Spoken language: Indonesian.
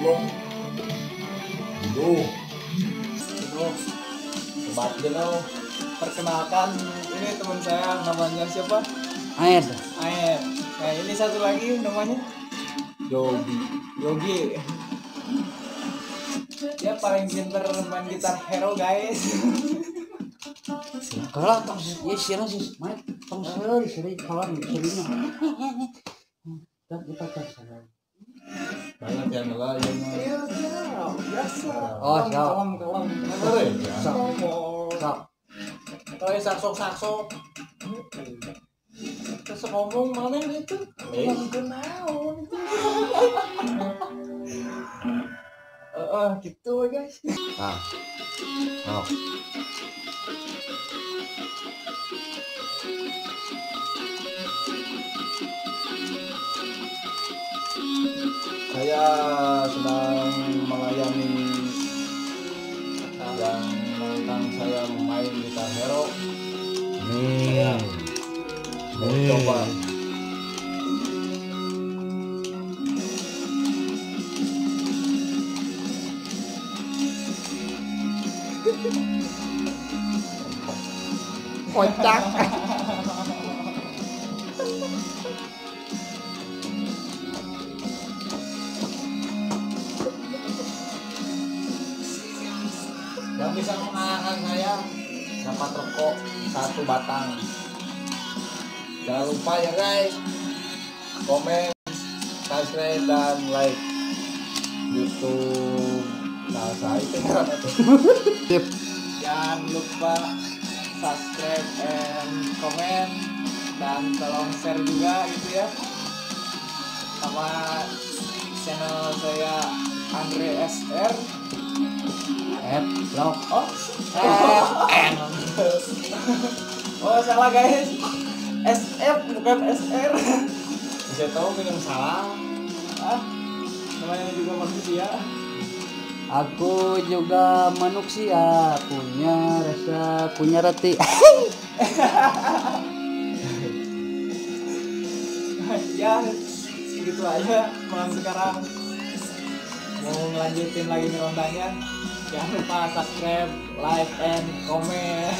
Sobat Geno, perkenalkan ini teman saya namanya siapa? Air. Nah ini satu lagi namanya Yogi. Dia paling pinter main gitar hero guys. Kalau ya sih main tongser sering kawan serinya. Dan kita terserah. Banyak yang lain. Biasa. Oh, kalam. Sok. Kalau sakso. Terus ngomong mana itu? Kenal. Gitu guys. Oh. Saya sedang melayani yang tentang saya main gitar hero. Saya mau coba. Kocak. Yang bisa mengalahkan saya dapat rokok 1 batang. Jangan lupa ya guys, komen, subscribe dan like YouTube. Nah saya itu jangan lupa subscribe and komen dan tolong share juga gitu ya sama channel saya Andre SR. Blog. Oh salah guys, SF bukan SR. Bisa tahu minum salah. Namanya juga manusia. Aku juga manusia punya rasa, punya rati. Ya segitu aja malam sekarang. Mau ngelanjutin lagi ngerondanya, jangan lupa subscribe, like, and comment.